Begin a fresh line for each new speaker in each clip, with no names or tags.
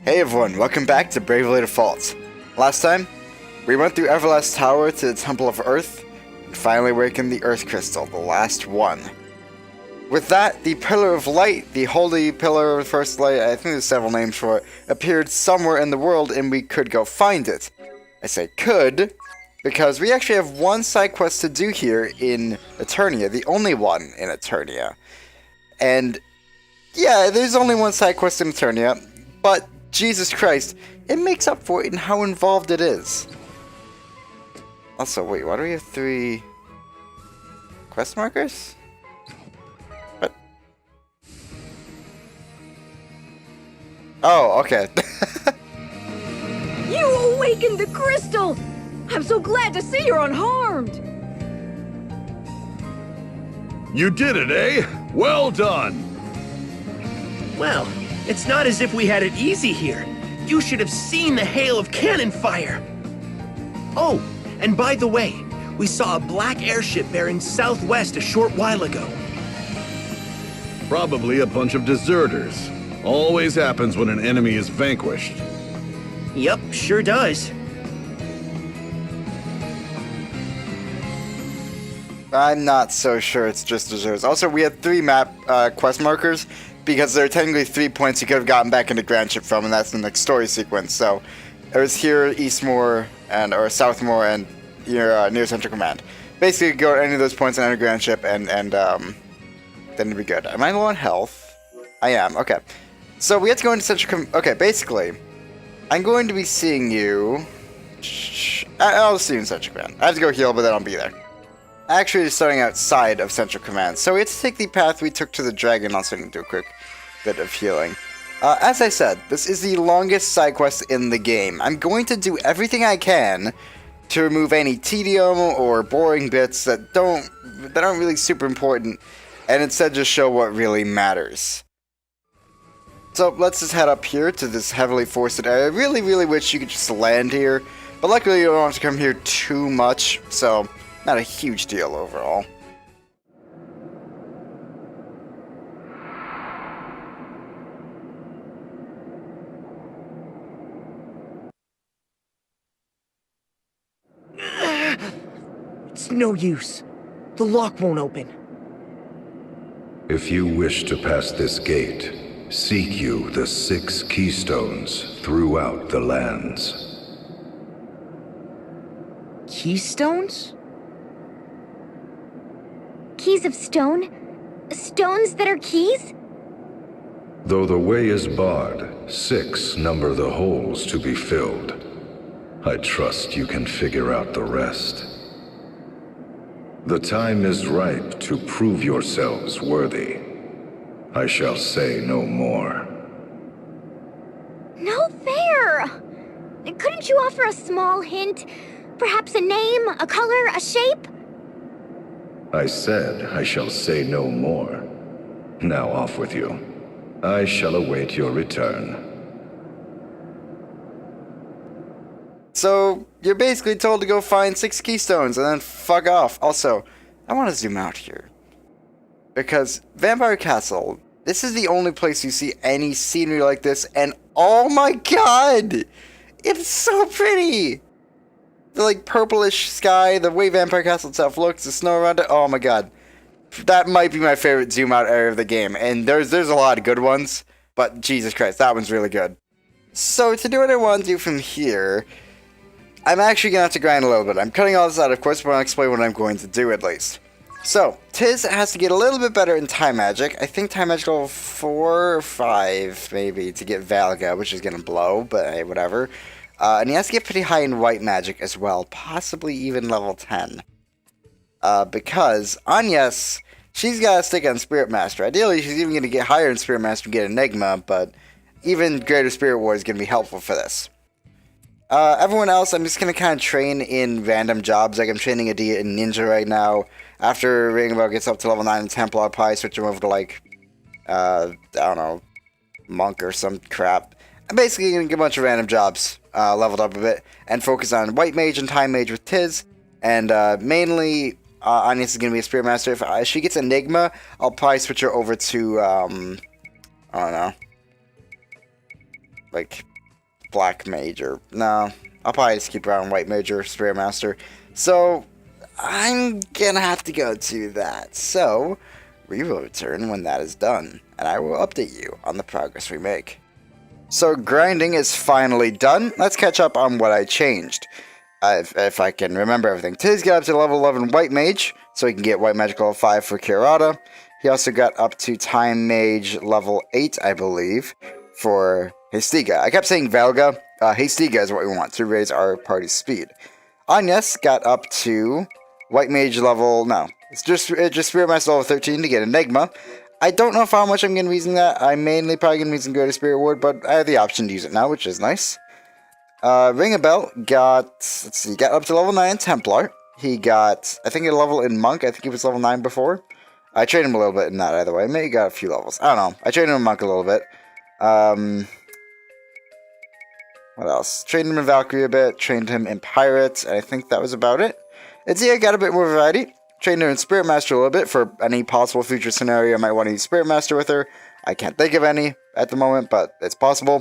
Hey everyone, welcome back to Bravely Default. Last time, we went through Everlast Tower to the Temple of Earth, and finally awakened the Earth Crystal, the last one. With that, the Pillar of Light, the Holy Pillar of First Light, I think there's several names for it, appeared somewhere in the world and we could go find it. I say could, because we actually have one side quest to do here in Eternia, the only one in Eternia. And yeah, there's only one side quest in Eternia, but Jesus Christ, it makes up for it in how involved it is. Also, wait, why do we have 3 quest markers? What? Oh, okay.
You awakened the crystal! I'm so glad to see you're unharmed!
You did it, eh? Well done!
Well, it's not as if we had it easy here. You should have seen the hail of cannon fire. Oh, and by the way, we saw a black airship bearing southwest a short while ago.
Probably a bunch of deserters. Always happens when an enemy is vanquished.
Yup, sure does.
I'm not so sure it's just deserters. Also, we had 3 map quest markers, because there are technically 3 points you could have gotten back into Grandship from, and that's the next story sequence. So, it was here, Eastmoor, or Southmoor, and near Central Command. Basically, go to any of those points and enter Grandship, and then it'd be good. Am I low on health? I am, okay. So, we have to go into Central Command. Okay, basically, I'm going to be seeing you. I'll see you in Central Command. I have to go heal, but then I'll be there. Actually, starting outside of Central Command. So we have to take the path we took to the dragon. Also, going to do a quick bit of healing. As I said, this is the longest side quest in the game. I'm going to do everything I can to remove any tedium or boring bits that aren't really super important, and instead just show what really matters. So let's just head up here to this heavily forested area. I really, really wish you could just land here, but luckily you don't have to come here too much, so not a huge deal overall.
It's no use. The lock won't open.
If you wish to pass this gate, seek you the 6 keystones throughout the lands.
Keystones?
Keys of stone? Stones that are keys?
Though the way is barred, 6 number the holes to be filled. I trust you can figure out the rest. The time is ripe to prove yourselves worthy. I shall say no more.
No fair! Couldn't you offer a small hint? Perhaps a name, a color, a shape?
I said I shall say no more. Now off with you. I shall await your return.
So, you're basically told to go find 6 keystones and then fuck off. Also, I want to zoom out here. Because Vampire Castle, this is the only place you see any scenery like this, and oh my god! It's so pretty! The like purplish sky, the way Vampire Castle itself looks, the snow around it, oh my god. That might be my favorite zoom out area of the game, and there's a lot of good ones, but Jesus Christ, that one's really good. So to do what I want to do from here, I'm actually going to have to grind a little bit. I'm cutting all this out, of course, but I'll explain what I'm going to do at least. So, Tiz has to get a little bit better in Time Magic. I think Time Magic level 4 or 5, maybe, to get Valga, which is going to blow, but hey, whatever. And he has to get pretty high in White Magic as well, possibly even level 10. Because Agnes, she's got to stick on Spirit Master. Ideally, she's even going to get higher in Spirit Master and get Enigma, but even Greater Spirit War is going to be helpful for this. Everyone else, I'm just going to kind of train in random jobs, like I'm training Adia in Ninja right now. After Ringbell gets up to level 9 in Temple, I'll probably switch him over to, like, I don't know, Monk or some crap. I'm basically going to get a bunch of random jobs, leveled up a bit, and focus on White Mage and Time Mage with Tiz, and mainly, Agnes is going to be a Spirit Master. If she gets Enigma, I'll probably switch her over to, I don't know, like, Black Mage, or no, I'll probably just keep around White Mage or Spirit Master. So I'm gonna have to go to that. So we will return when that is done, and I will update you on the progress we make. So grinding is finally done. Let's catch up on what I changed. If I can remember everything. Tiz got up to level 11 White Mage, so he can get White Magic level 5 for Kirata. He also got up to Time Mage level 8, I believe, for Hestiga. I kept saying Valga. Hestiga is what we want to raise our party's speed. Agnes got up to White Mage level... No, it's just Spirit Master level 13 to get Enigma. I don't know how much I'm going to be using that. I'm mainly probably going to be using Greater Spirit Ward, but I have the option to use it now, which is nice. Ring a Bell got up to level 9 in Templar. He got, I think, a level in Monk. I think he was level 9 before. I trained him a little bit in that, either way. Maybe he got a few levels. I don't know. I trained him in Monk a little bit. What else? Trained him in Valkyrie a bit. Trained him in Pirate. And I think that was about it. Itzia got a bit more variety. Trained her in Spirit Master a little bit for any possible future scenario I might want to use Spirit Master with her. I can't think of any at the moment, but it's possible.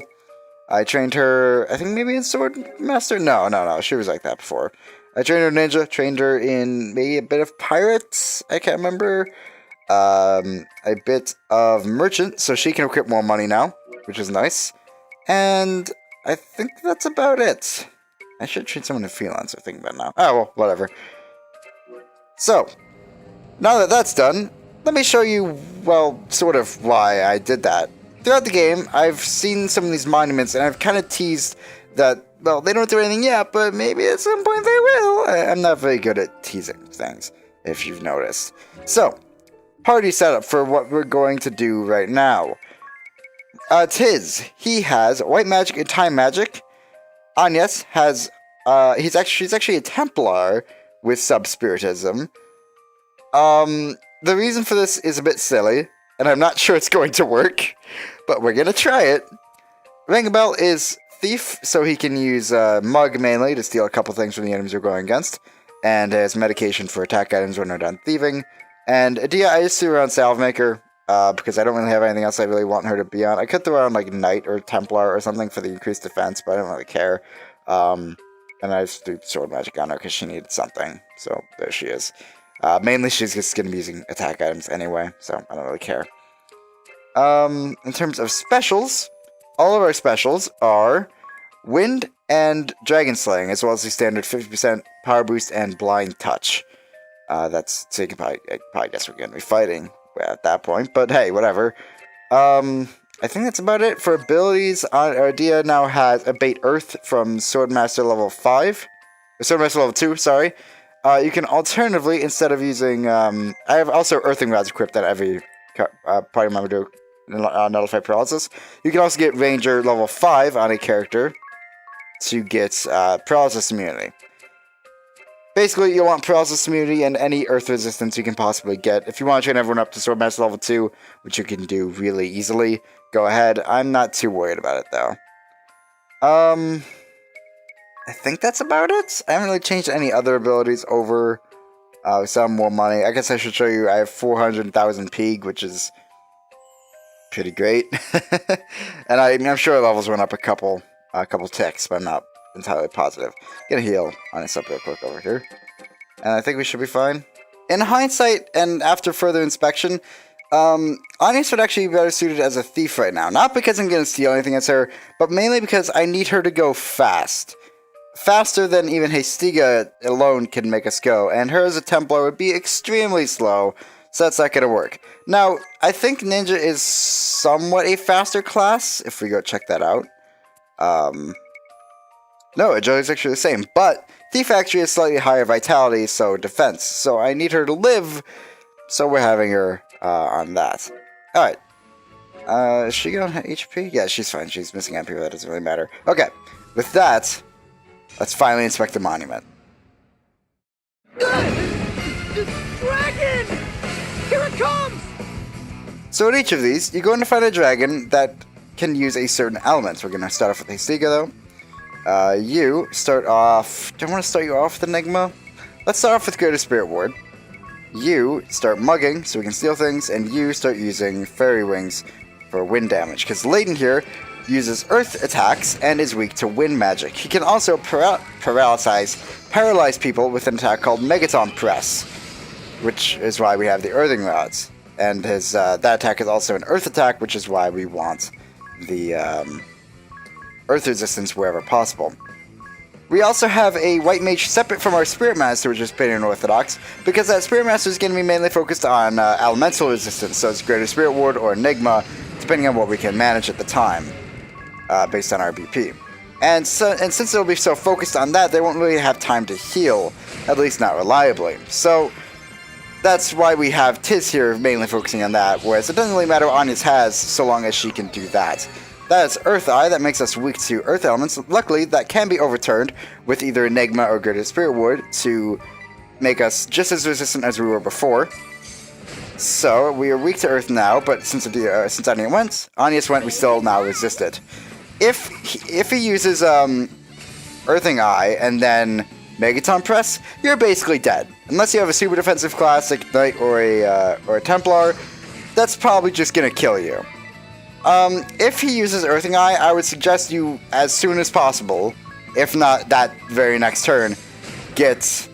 I trained her, I think maybe in Sword Master? No, she was like that before. I trained her in Ninja, trained her in maybe a bit of Pirates, I can't remember. A bit of Merchant, so she can equip more money now, which is nice. And I think that's about it. I should treat someone in freelancer thing about now. Oh, well, whatever. So, now that that's done, let me show you, well, sort of why I did that. Throughout the game, I've seen some of these monuments, and I've kind of teased that, well, they don't do anything yet, but maybe at some point they will. I'm not very good at teasing things, if you've noticed. So, party setup for what we're going to do right now. Tiz, he has White Magic and Time Magic. Agnes has, she's actually a Templar with Sub-Spiritism. The reason for this is a bit silly, and I'm not sure it's going to work, but we're gonna try it. Ringabel is Thief, so he can use Mug mainly to steal a couple things from the enemies we're going against, and has medication for attack items when they're done thieving. And Adia, I just threw around Salvemaker, because I don't really have anything else I really want her to be on. I could throw around like Knight or Templar or something for the increased defense, but I don't really care. And I just threw Sword Magic on her because she needed something, so there she is. Mainly she's just going to be using attack items anyway, so I don't really care. In terms of specials, all of our specials are Wind and Dragon Slaying, as well as the standard 50% Power Boost and Blind Touch. So you can probably guess we're going to be fighting at that point, but hey, whatever. I think that's about it. For abilities, Dia now has Abate Earth from Swordmaster level 5. Swordmaster level 2, sorry. You can alternatively, instead of using... I have also Earthing Rods equipped that every party member do nullify paralysis. You can also get Ranger level 5 on a character to get paralysis immunity. Basically, you want paralysis immunity and any earth resistance you can possibly get. If you want to train everyone up to Swordmaster level 2, which you can do really easily, go ahead. I'm not too worried about it, though. I think that's about it. I haven't really changed any other abilities over. Some more money. I guess I should show you. I have 400,000 Pig, which is pretty great. And I'm sure levels went up a couple ticks, but I'm not entirely positive. Gonna heal on this up real quick over here. And I think we should be fine. In hindsight, and after further inspection, Agnes would actually be better suited as a thief right now. Not because I'm gonna steal anything as her, but mainly because I need her to go fast. Faster than even Hestiga alone can make us go, and her as a Templar would be extremely slow, so that's not gonna work. Now, I think Ninja is somewhat a faster class, if we go check that out. No, Agility is actually the same, but Thief actually has slightly higher vitality, so defense. So I need her to live, so we're having her on that. Alright. Is she on HP? Yeah, she's fine. She's missing MP, but that doesn't really matter. Okay, with that, let's finally inspect the monument.
Dragon! Here it comes!
So at each of these, you're going to find a dragon that can use a certain element. We're going to start off with Hestiga, though. You start off... Do I want to start you off with Enigma? Let's start off with Greater Spirit Ward. You start mugging, so we can steal things, and you start using Fairy Wings for wind damage. Because Layton here uses earth attacks, and is weak to wind magic. He can also paralyze people with an attack called Megaton Press, which is why we have the earthing rods. And his that attack is also an earth attack, which is why we want the earth resistance wherever possible. We also have a white mage separate from our spirit master, which is pretty unorthodox, because that spirit master is going to be mainly focused on elemental resistance, so it's greater spirit ward or enigma, depending on what we can manage at the time, based on our BP. And since it'll be so focused on that, they won't really have time to heal, at least not reliably. So that's why we have Tiz here mainly focusing on that, whereas it doesn't really matter what Anya's has, so long as she can do that. That is Earth Eye, that makes us weak to Earth elements. Luckily, that can be overturned with either Enigma or Greater Spirit Ward to make us just as resistant as we were before. So, we are weak to Earth now, but since Anya's went, we still now resist it. If he uses Earthing Eye and then Megaton Press, you're basically dead. Unless you have a super defensive class like Knight or a Templar, that's probably just gonna kill you. If he uses Earthing Eye, I would suggest you, as soon as possible, if not that very next turn, get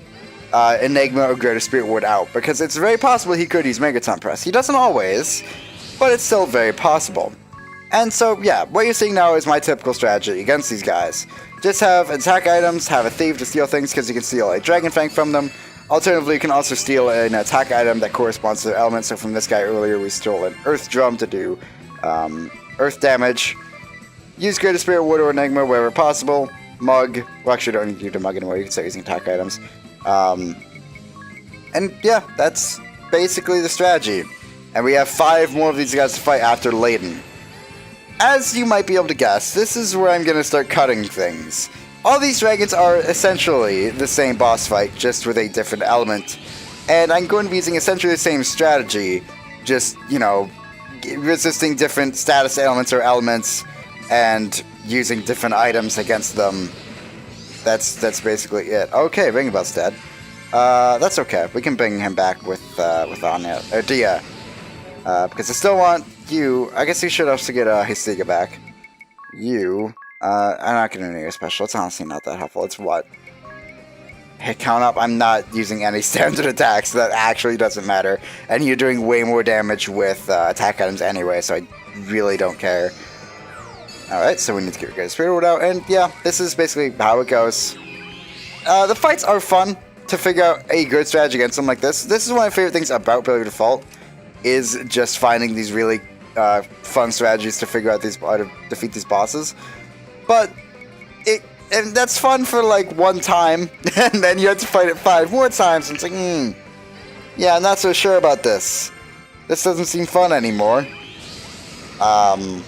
Enigma or Greater Spirit Ward out, because it's very possible he could use Megaton Press. He doesn't always, but it's still very possible. And so, yeah, what you're seeing now is my typical strategy against these guys. Just have attack items, have a thief to steal things, because you can steal a Dragon Fang from them. Alternatively, you can also steal an attack item that corresponds to their element. So from this guy earlier, we stole an Earth Drum to do earth damage. Use Greater Spirit Ward or Enigma wherever possible. Mug. Well, actually, don't need to use a mug anymore. You can start using attack items. And yeah, that's basically the strategy. And we have 5 more of these guys to fight after Layton. As you might be able to guess, this is where I'm going to start cutting things. All these dragons are essentially the same boss fight, just with a different element. And I'm going to be using essentially the same strategy, just, you know, resisting different status elements and using different items against them. That's basically it. Okay, Ring Bell's dead. That's okay. We can bring him back with Anya or Dia, because I still want you. I guess you should also get Histiga back. You. I'm not gonna do your special. It's honestly not that helpful. It's what? Hit count up. I'm not using any standard attacks. So that actually doesn't matter. And you're doing way more damage with attack items anyway, so I really don't care. Alright, so we need to get Greater Spirit Ward out. And yeah, this is basically how it goes. The fights are fun to figure out a good strategy against them like this. This is one of my favorite things about Bravely Default, is just finding these really fun strategies to figure out how to defeat these bosses. But and that's fun for like one time, and then you have to fight it 5 more times, and it's like, yeah, I'm not so sure about this. This doesn't seem fun anymore. I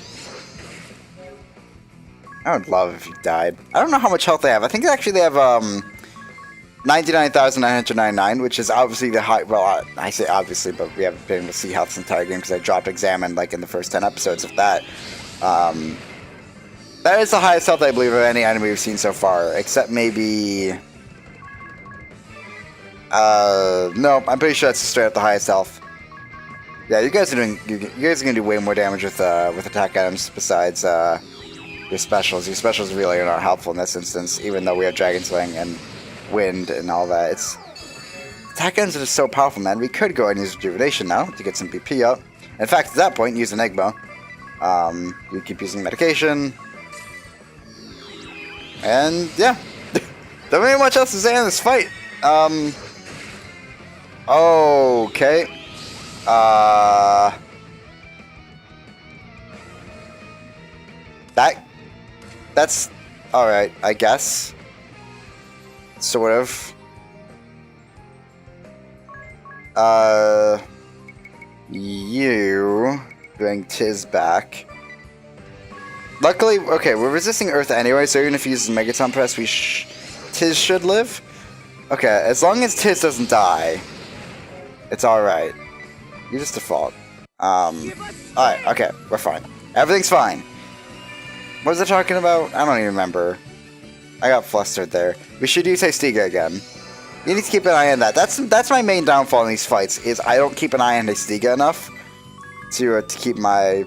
would love if you died. I don't know how much health they have. I think actually they have 99,999, which is obviously the high. Well, I say obviously, but we haven't been able to see health this entire game because I dropped Examine like in the first 10 episodes of that. That is the highest health, I believe, of any enemy we've seen so far, except maybe... no, I'm pretty sure that's straight up the highest health. Yeah, you guys are gonna do way more damage with attack items besides your specials. Your specials really are not helpful in this instance, even though we have Dragon Sling and Wind and all that. Attack items are just so powerful, man. We could go and use Rejuvenation now to get some BP up. In fact, at that point, use Enigma. You keep using medication. And yeah, don't really much else to say in this fight. Okay. That's alright, I guess. Sort of. You bring Tiz back. Luckily, okay, we're resisting Earth anyway, so even if he uses Megaton Press, Tiz should live. Okay, as long as Tiz doesn't die, it's alright. You just default. Alright, okay, we're fine. Everything's fine. What was I talking about? I don't even remember. I got flustered there. We should use Histiga again. You need to keep an eye on that. That's my main downfall in these fights, is I don't keep an eye on Histiga enough to keep my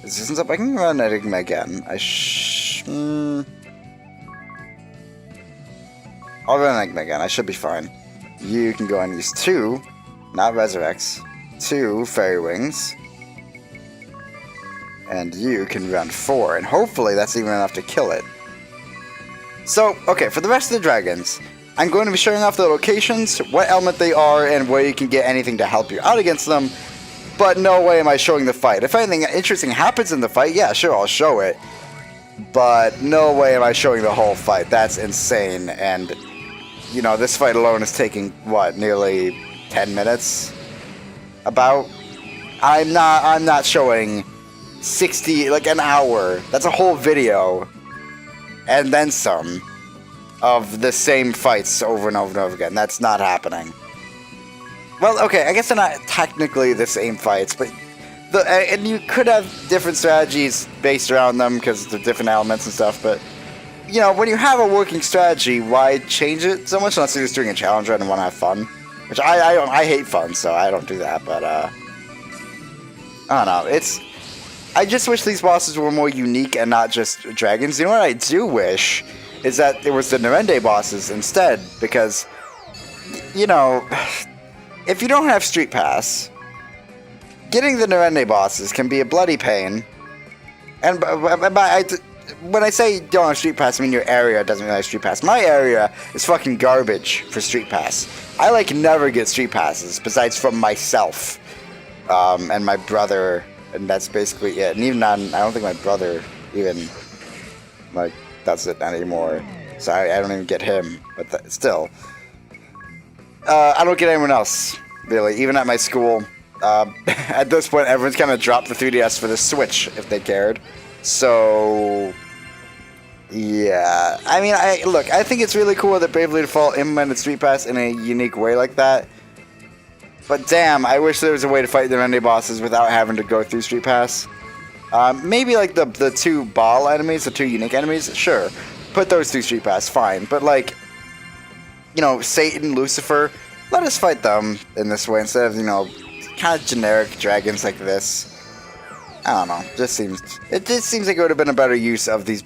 Resistance up. I can run Enigma again. I'll run Enigma again. I should be fine. You can go and use 2, not Resurrects, 2 Fairy Wings. And you can run 4, and hopefully that's even enough to kill it. So, okay, for the rest of the dragons, I'm going to be showing off the locations, what element they are, and where you can get anything to help you out against them. But no way am I showing the fight. If anything interesting happens in the fight, yeah, sure, I'll show it. But no way am I showing the whole fight. That's insane. And, you know, this fight alone is taking, what, nearly 10 minutes? About? I'm not showing 60, like an hour. That's a whole video. And then some. Of the same fights over and over and over again. That's not happening. Well, okay, I guess they're not technically the same fights, but and you could have different strategies based around them because they're different elements and stuff, but you know, when you have a working strategy, why change it so much unless you're just doing a challenge run and want to have fun? Which I hate fun, so I don't do that, but I don't know, I just wish these bosses were more unique and not just dragons. You know what I do wish? Is that it was the Nerende bosses instead, because, you know, if you don't have Street Pass, getting the Nerende bosses can be a bloody pain. And when I say you don't have Street Pass, I mean your area doesn't really have Street Pass. My area is fucking garbage for Street Pass. I, like, never get Street Passes, besides from myself and my brother, and that's basically it. And even I don't think my brother even, like, does it anymore, so I don't even get him, but still. I don't get anyone else, really, even at my school. At this point, everyone's kind of dropped the 3DS for the Switch, if they cared. So, yeah. I mean, look, I think it's really cool that Bravely Default implemented Street Pass in a unique way like that. But damn, I wish there was a way to fight the Nerende bosses without having to go through Street Pass. Maybe like the 2 ball enemies, the 2 unique enemies, sure. Put those through Street Pass, fine. But like, you know, Satan, Lucifer, let us fight them in this way instead of, you know, kind of generic dragons like this. I don't know. It just seems like it would have been a better use of those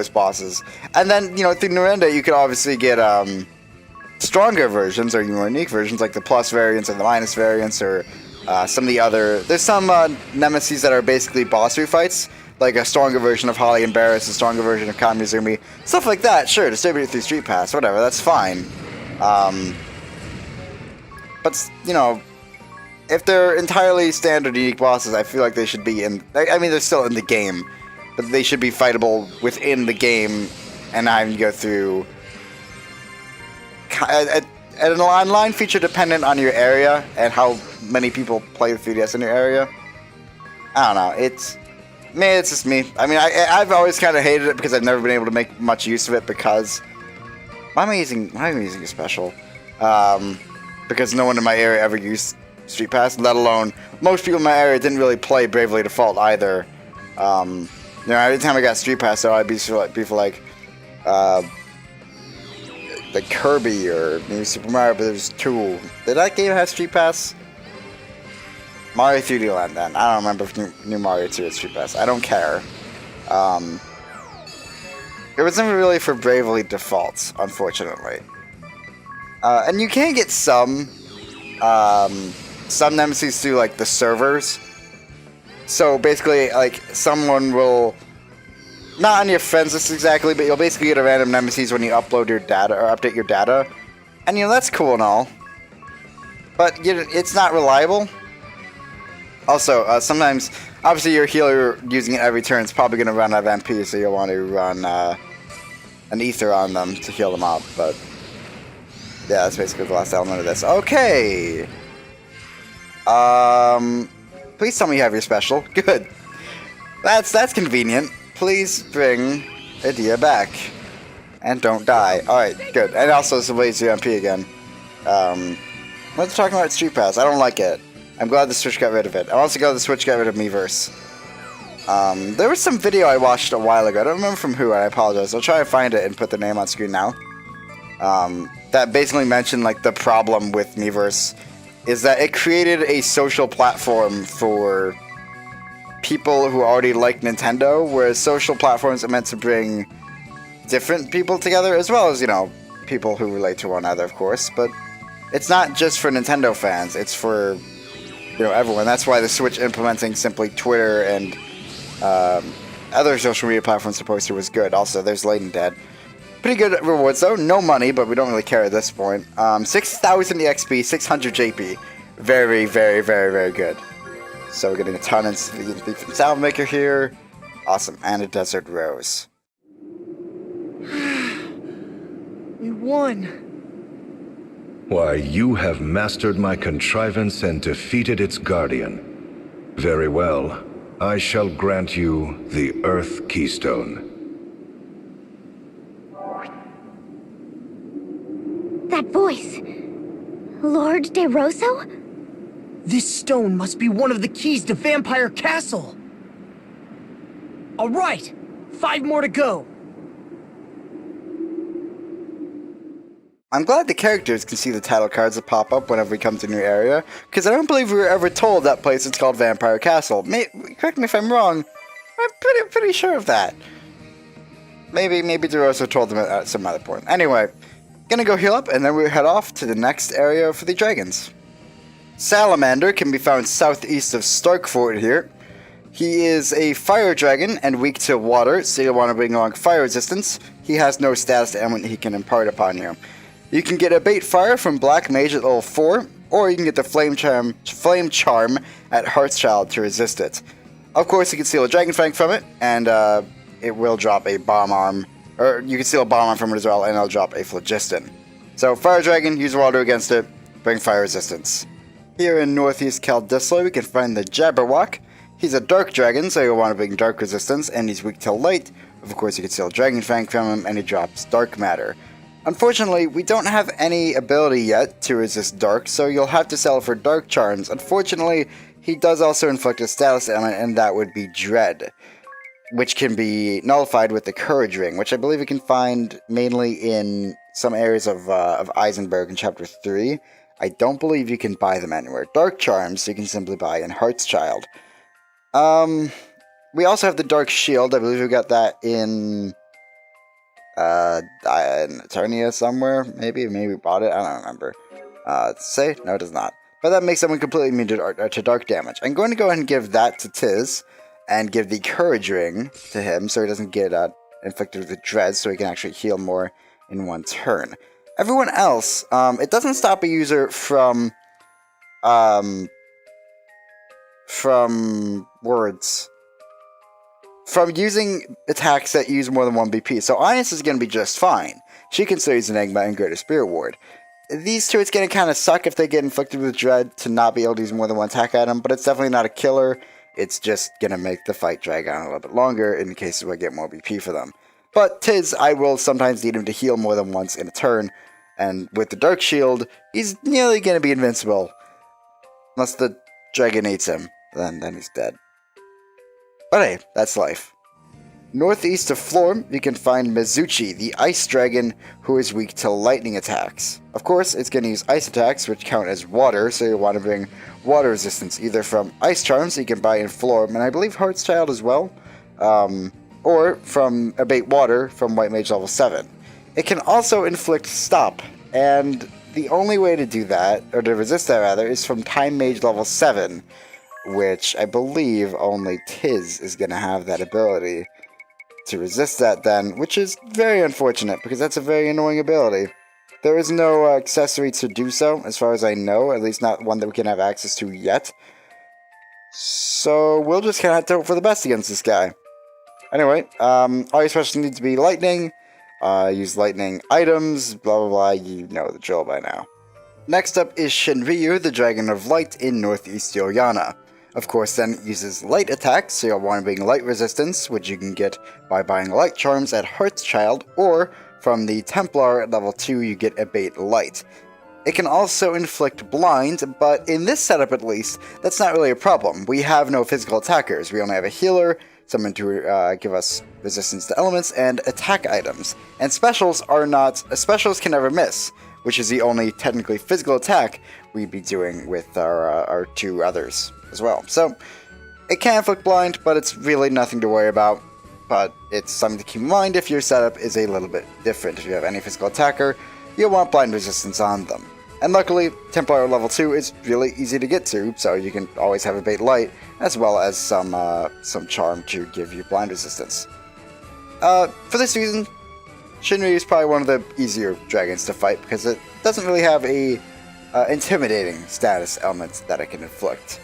bosses. And then, you know, through Nerende, you could obviously get stronger versions or more unique versions, like the plus variants or the minus variants, or some of the other... There's some nemesis that are basically boss fights, like a stronger version of Holly and Barris, a stronger version of Kamizumi, stuff like that. Sure, distribute it through Street Pass, whatever, that's fine. But, you know, if they're entirely standard unique bosses, I feel like they should be in... I mean, they're still in the game, but they should be fightable within the game and not having to go through... An online feature dependent on your area and how many people play the 3DS in your area. I don't know. It's just me. I mean, I've always kind of hated it because I've never been able to make much use of it because... Why am I using a special? Because no one in my area ever used Street Pass, let alone... Most people in my area didn't really play Bravely Default either. You know, every time I got Street Pass, so I'd be for like Kirby or maybe Super Mario Bros. 2. Did that game have Street Pass? Mario 3D Land then. I don't remember if New Mario 2 had Street Pass. I don't care. It was never really for Bravely Default, unfortunately. And you can get some nemesis through like the servers. So basically, like, someone will... Not on your friends list exactly, but you'll basically get a random nemesis when you upload your data or update your data. And, you know, that's cool and all. But it's not reliable. Also, sometimes, obviously your healer using it every turn is probably going to run out of MP, so you'll want to run an ether on them to heal them up. But, yeah, that's basically the last element of this. Okay! Please tell me you have your special. Good. That's convenient. Please bring Adia back. And don't die. Alright, good. And also some ways to MP again. Let's talk about Street Pass. I don't like it. I'm glad the Switch got rid of it. I'm also glad the Switch got rid of Miiverse. There was some video I watched a while ago. I don't remember from who, and I apologize. I'll try to find it and put the name on screen now. That basically mentioned, like, the problem with Miiverse is that it created a social platform for people who already like Nintendo, whereas social platforms are meant to bring different people together, as well as, you know, people who relate to one another, of course, but it's not just for Nintendo fans, it's for, you know, everyone. That's why the Switch implementing simply Twitter and other social media platforms supposed to was good. Also, there's Layton Dead. Pretty good rewards though, no money, but we don't really care at this point. 6,000 EXP, 600 JP. Very, very, very, very good. So we're getting a ton of the sound maker here. Awesome, and a desert rose.
We won.
Why, you have mastered my contrivance and defeated its guardian. Very well. I shall grant you the Earth Keystone.
That voice. Lord De Rosso?
This stone must be one of the keys to Vampire Castle. All right, 5 more to go.
I'm glad the characters can see the title cards that pop up whenever we come to a new area, because I don't believe we were ever told that place is called Vampire Castle. Correct me if I'm wrong, I'm pretty sure of that. Maybe DeRosa told them at some other point. Anyway, gonna go heal up, and then we'll head off to the next area for the dragons. Salamander can be found southeast of Starkfort here. He is a fire dragon and weak to water, so you'll want to bring along fire resistance. He has no status element he can impart upon you. You can get a bait fire from Black Mage at level 4, or you can get the Flame Charm at Hearthchild to resist it. Of course, you can steal a Dragon Fang from it, and it will drop a bomb arm, or you can steal a bomb arm from it as well, and it'll drop a Phlogiston. So, Fire Dragon, use water against it, bring fire resistance. Here in Northeast Kaldisla, we can find the Jabberwock. He's a dark dragon, so you'll want to bring dark resistance, and he's weak to light. Of course, you can steal Dragon Fang from him, and he drops dark matter. Unfortunately, we don't have any ability yet to resist dark, so you'll have to sell for dark charms. Unfortunately, he does also inflict a status element, and that would be Dread, which can be nullified with the Courage Ring, which I believe you can find mainly in some areas of Eisenberg in Chapter 3. I don't believe you can buy them anywhere. Dark charms you can simply buy in Hearthchild. We also have the Dark Shield. I believe we got that in Eternia somewhere. Maybe we bought it. I don't remember. Say no, it does not. But that makes someone completely immune to dark damage. I'm going to go ahead and give that to Tiz, and give the Courage Ring to him, so he doesn't get inflicted with dread, so he can actually heal more in one turn. Everyone else, it doesn't stop a user from using attacks that use more than 1 BP. So Ines is going to be just fine. She can still use Enigma and Greater Spirit Ward. These two, it's going to kind of suck if they get inflicted with Dread to not be able to use more than 1 attack item, but it's definitely not a killer. It's just going to make the fight drag on a little bit longer in cases where I get more BP for them. But Tiz, I will sometimes need him to heal more than once in a turn, and with the Dark Shield, he's nearly going to be invincible. Unless the dragon eats him, then he's dead. But hey, that's life. Northeast of Florm, you can find Mizuchi, the ice dragon who is weak to lightning attacks. Of course, it's going to use ice attacks, which count as water, so you'll want to bring water resistance either from ice charms you can buy in Florm, and I believe Hearthchild as well, or from Abate Water from White Mage level 7. It can also inflict stop, and the only way to do that, or to resist that rather, is from Time Mage level 7, which I believe only Tiz is going to have that ability to resist that then, which is very unfortunate, because that's a very annoying ability. There is no accessory to do so, as far as I know, at least not one that we can have access to yet. So we'll just kind of have to hope for the best against this guy. Anyway, all your specials need to be lightning, use lightning items, blah blah blah, you know the drill by now. Next up is Shinryu, the Dragon of Light in Northeast Yoryana. Of course, then it uses light attacks, so you'll want to bring light resistance, which you can get by buying light charms at Hearthchild, or from the Templar at level 2 you get Abate Light. It can also inflict blind, but in this setup at least, that's not really a problem. We have no physical attackers, we only have a healer, someone to give us resistance to elements, and attack items. And specials can never miss, which is the only technically physical attack we'd be doing with our two others as well. So, It can inflict blind, but it's really nothing to worry about. But it's something to keep in mind if your setup is a little bit different. If you have any physical attacker, you'll want blind resistance on them. And luckily, Templar level 2 is really easy to get to, so you can always have a bait light, as well as some charm to give you blind resistance. For this reason, Shinryu is probably one of the easier dragons to fight, because it doesn't really have a intimidating status element that it can inflict.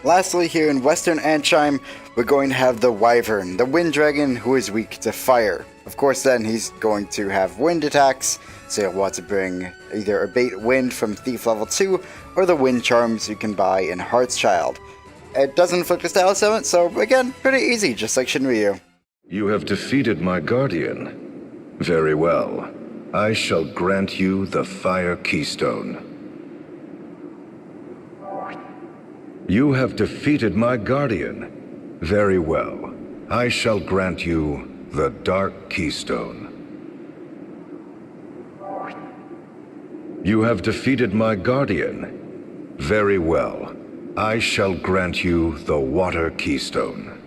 Lastly, here in Western Anchime, we're going to have the Wyvern, the wind dragon who is weak to fire. Of course, then he's going to have wind attacks, so you'll want to bring either Abate Wind from Thief level 2, or the wind charms you can buy in Heart's Child. It doesn't inflict a status element, so again, pretty easy, just like Shinryu.
You have defeated my guardian. Very well. I shall grant you the Fire Keystone. You have defeated my guardian. Very well. I shall grant you the Dark Keystone. You have defeated my guardian. Very well. I shall grant you the Water Keystone.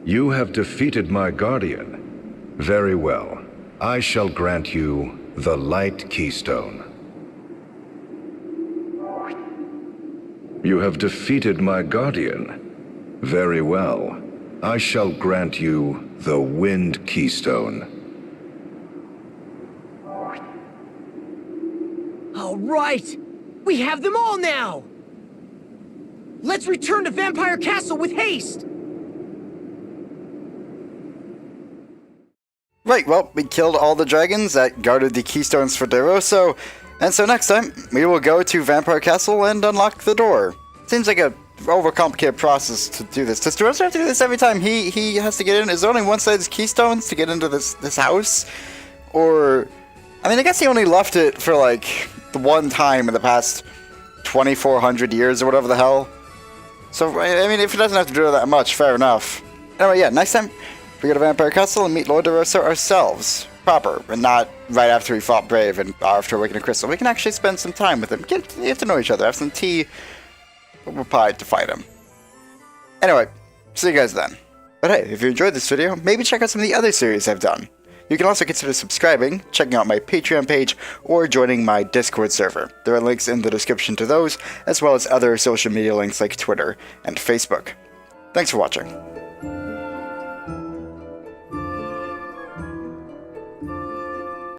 You have defeated my guardian. Very well. I shall grant you the Light Keystone. You have defeated my guardian. Very well. I shall grant you the Wind Keystone.
All right! We have them all now! Let's return to Vampire Castle with haste!
Right, well, we killed all the dragons that guarded the keystones for DeRosso, and so next time, we will go to Vampire Castle and unlock the door. Seems like a overcomplicated process to do this. Does DeRosso have to do this every time he has to get in? Is there only one side of keystones to get into this house? Or, I mean, I guess he only left it for like the one time in the past 2,400 years or whatever the hell. So, I mean, if he doesn't have to do it that much, fair enough. Anyway, yeah, next time, we go to Vampire Castle and meet Lord DeRosso ourselves, proper, and not right after we fought Brave and after awakening Crystal. We can actually spend some time with him, get to know each other, have some tea, but we're pied to fight him. Anyway, see you guys then. But hey, if you enjoyed this video, maybe check out some of the other series I've done. You can also consider subscribing, checking out my Patreon page, or joining my Discord server. There are links in the description to those, as well as other social media links like Twitter and Facebook. Thanks for watching.